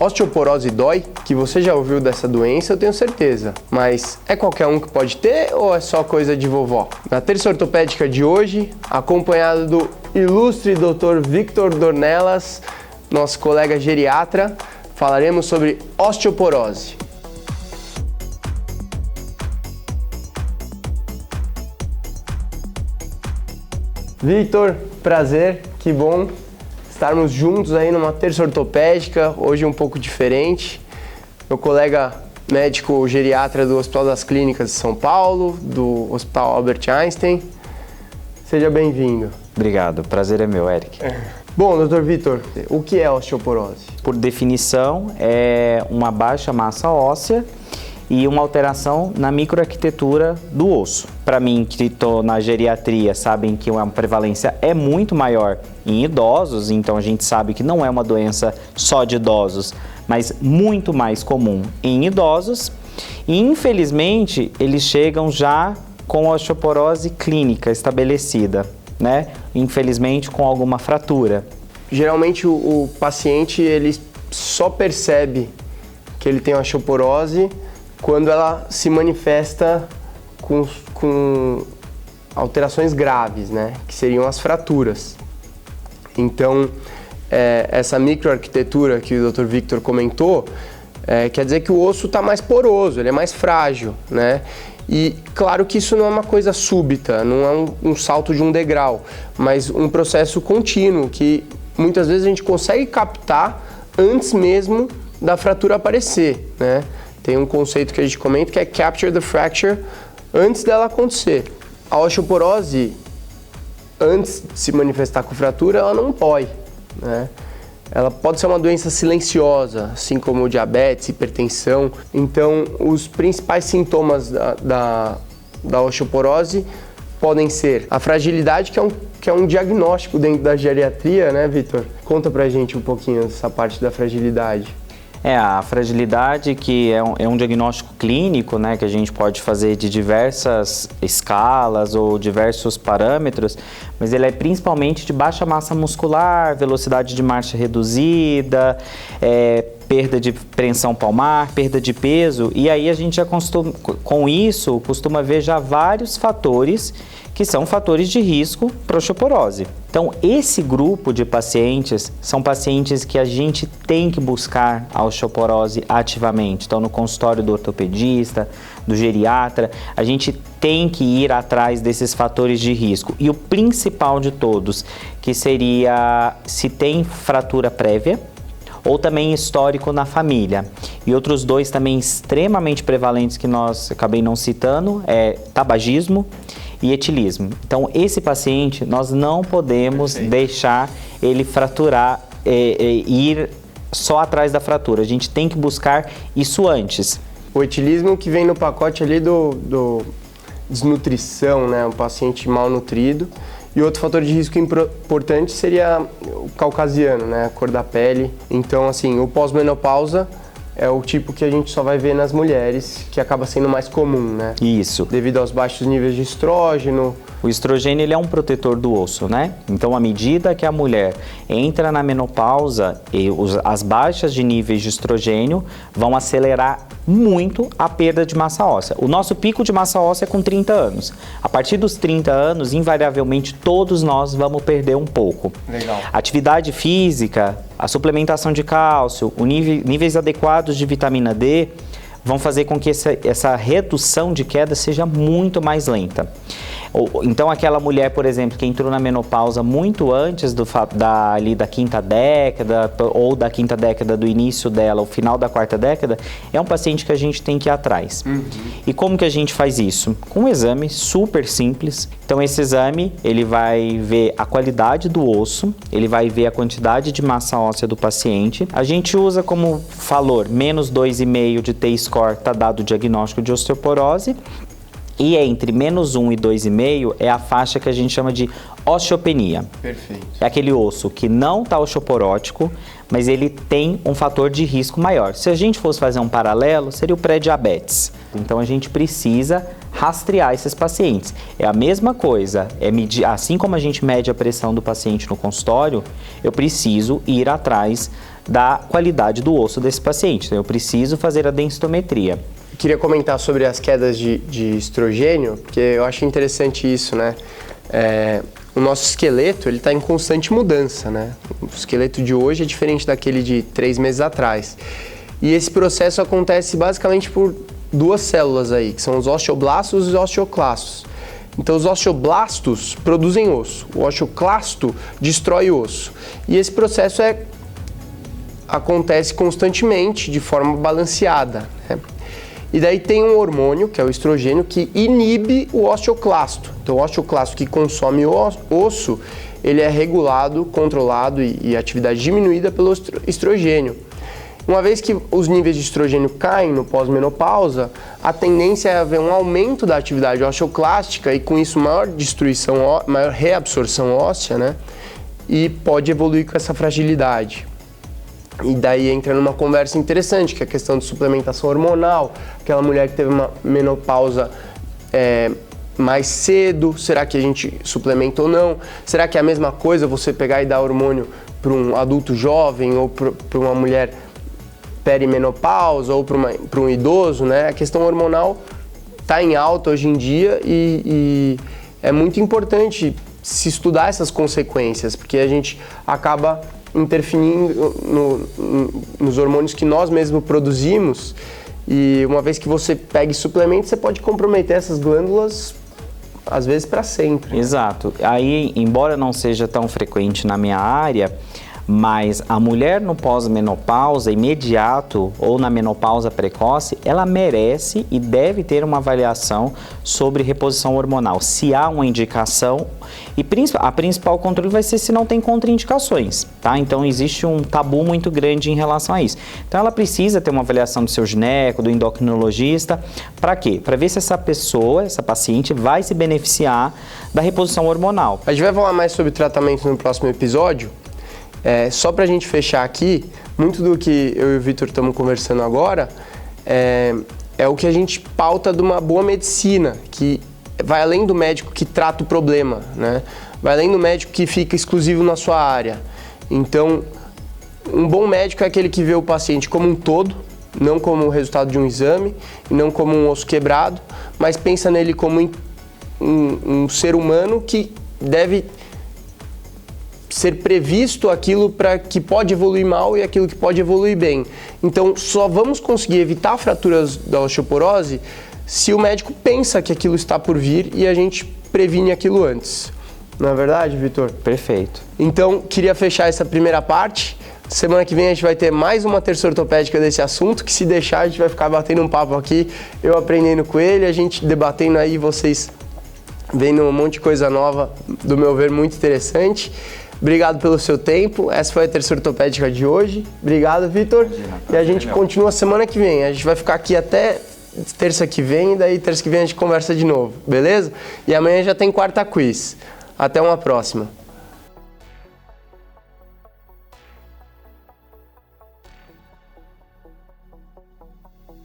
Osteoporose dói? Que você já ouviu dessa doença, eu tenho certeza. Mas é qualquer um que pode ter ou é só coisa de vovó? Na terça ortopédica de hoje, acompanhado do ilustre Dr. Victor Dornelas, nosso colega geriatra, falaremos sobre osteoporose. Victor, prazer, que bom estarmos juntos aí numa terça ortopédica, hoje um pouco diferente. Meu colega médico geriatra do Hospital das Clínicas de São Paulo, do Hospital Albert Einstein. Seja bem-vindo. Obrigado, prazer é meu, Eric. Bom, Dr. Victor, o que é osteoporose? Por definição, é uma baixa massa óssea e uma alteração na microarquitetura do osso. Para mim, que estou na geriatria, sabem que a prevalência é muito maior em idosos, então a gente sabe que não é uma doença só de idosos, mas muito mais comum em idosos. E infelizmente, eles chegam já com a osteoporose clínica estabelecida, né? Infelizmente com alguma fratura. Geralmente o paciente ele só percebe que ele tem osteoporose quando ela se manifesta com alterações graves, né? Que seriam as fraturas. Então, essa microarquitetura que o Dr. Victor comentou, quer dizer que o osso está mais poroso, ele é mais frágil, né? E claro que isso não é uma coisa súbita, não é um salto de um degrau, mas um processo contínuo que muitas vezes a gente consegue captar antes mesmo da fratura aparecer, né? Tem um conceito que a gente comenta que é capture the fracture antes dela acontecer. A osteoporose, antes de se manifestar com fratura, ela não dói, né? Ela pode ser uma doença silenciosa, assim como diabetes, hipertensão. Então, os principais sintomas da osteoporose podem ser a fragilidade, que é um diagnóstico dentro da geriatria, né, Victor? Conta pra gente um pouquinho dessa parte da fragilidade. A fragilidade, que é um diagnóstico clínico, né, que a gente pode fazer de diversas escalas ou diversos parâmetros, mas ele é principalmente de baixa massa muscular, velocidade de marcha reduzida, perda de preensão palmar, perda de peso, e aí a gente já costuma ver já vários fatores que são fatores de risco para osteoporose. Então, esse grupo de pacientes são pacientes que a gente tem que buscar a osteoporose ativamente. Então, no consultório do ortopedista, do geriatra, a gente tem que ir atrás desses fatores de risco. E o principal de todos, que seria se tem fratura prévia, ou também histórico na família. E outros dois também extremamente prevalentes que acabei não citando, tabagismo e etilismo. Então, esse paciente, nós não podemos deixar ele fraturar, ir só atrás da fratura. A gente tem que buscar isso antes. O etilismo que vem no pacote ali do desnutrição, né? Um paciente mal nutrido. E outro fator de risco importante seria o caucasiano, né? A cor da pele. Então, assim, o pós-menopausa é o tipo que a gente só vai ver nas mulheres, que acaba sendo mais comum, né? Isso. Devido aos baixos níveis de estrógeno. O estrogênio, ele é um protetor do osso, né? Então, à medida que a mulher entra na menopausa, as baixas de níveis de estrogênio vão acelerar muito a perda de massa óssea. O nosso pico de massa óssea é com 30 anos. A partir dos 30 anos, invariavelmente, todos nós vamos perder um pouco. Legal. Atividade física, a suplementação de cálcio, níveis adequados de vitamina D vão fazer com que essa redução de queda seja muito mais lenta. Então, aquela mulher, por exemplo, que entrou na menopausa muito antes da quinta década, ou da quinta década do início dela, o final da quarta década, é um paciente que a gente tem que ir atrás. E como que a gente faz isso? Com um exame super simples. Então, esse exame, ele vai ver a qualidade do osso, ele vai ver a quantidade de massa óssea do paciente. A gente usa como valor menos 2,5 de T-score, está dado o diagnóstico de osteoporose. E entre menos 1 e 2,5 é a faixa que a gente chama de osteopenia. Perfeito. É aquele osso que não está osteoporótico, mas ele tem um fator de risco maior. Se a gente fosse fazer um paralelo, seria o pré-diabetes. Então a gente precisa rastrear esses pacientes. É a mesma coisa, assim como a gente mede a pressão do paciente no consultório, eu preciso ir atrás da qualidade do osso desse paciente. Então eu preciso fazer a densitometria. Queria comentar sobre as quedas de estrogênio, porque eu acho interessante isso, né? O nosso esqueleto, ele está em constante mudança, né? O esqueleto de hoje é diferente daquele de 3 meses atrás. E esse processo acontece basicamente por duas células aí, que são os osteoblastos e os osteoclastos. Então, os osteoblastos produzem osso, o osteoclasto destrói o osso. E esse processo acontece constantemente, de forma balanceada, né? E daí tem um hormônio, que é o estrogênio, que inibe o osteoclasto. Então, o osteoclasto que consome osso, ele é regulado, controlado e atividade diminuída pelo estrogênio. Uma vez que os níveis de estrogênio caem no pós-menopausa, a tendência é haver um aumento da atividade osteoclástica e com isso maior destruição, maior reabsorção óssea, né? E pode evoluir com essa fragilidade. E daí entra numa conversa interessante, que é a questão de suplementação hormonal, aquela mulher que teve uma menopausa mais cedo, será que a gente suplementa ou não? Será que é a mesma coisa você pegar e dar hormônio para um adulto jovem ou para uma mulher perimenopausa ou para um idoso, né? A questão hormonal está em alta hoje em dia e é muito importante se estudar essas consequências, porque a gente acaba interferindo nos hormônios que nós mesmos produzimos e uma vez que você pega suplementos, você pode comprometer essas glândulas às vezes para sempre. Exato. Aí, embora não seja tão frequente na minha área, mas a mulher no pós-menopausa imediato ou na menopausa precoce, ela merece e deve ter uma avaliação sobre reposição hormonal. Se há uma indicação, e a principal controle vai ser se não tem contraindicações, tá? Então existe um tabu muito grande em relação a isso. Então ela precisa ter uma avaliação do seu gineco, do endocrinologista, para quê? Para ver se essa pessoa, essa paciente vai se beneficiar da reposição hormonal. A gente vai falar mais sobre tratamento no próximo episódio. Só para a gente fechar aqui, muito do que eu e o Vitor estamos conversando agora é o que a gente pauta de uma boa medicina, que vai além do médico que trata o problema, né? Vai além do médico que fica exclusivo na sua área. Então, um bom médico é aquele que vê o paciente como um todo, não como o resultado de um exame, não como um osso quebrado, mas pensa nele como um ser humano que deve ser previsto aquilo que pode evoluir mal e aquilo que pode evoluir bem. Então, só vamos conseguir evitar fraturas da osteoporose se o médico pensa que aquilo está por vir e a gente previne aquilo antes. Não é verdade, Vitor? Perfeito. Então, queria fechar essa primeira parte. Semana que vem a gente vai ter mais uma terça ortopédica desse assunto, que se deixar a gente vai ficar batendo um papo aqui, eu aprendendo com ele, a gente debatendo aí, vocês vendo um monte de coisa nova, do meu ver, muito interessante. Obrigado pelo seu tempo. Essa foi a terça ortopédica de hoje. Obrigado, Vitor. E a gente continua semana que vem. A gente vai ficar aqui até terça que vem, e daí terça que vem a gente conversa de novo, beleza? E amanhã já tem quarta quiz. Até uma próxima.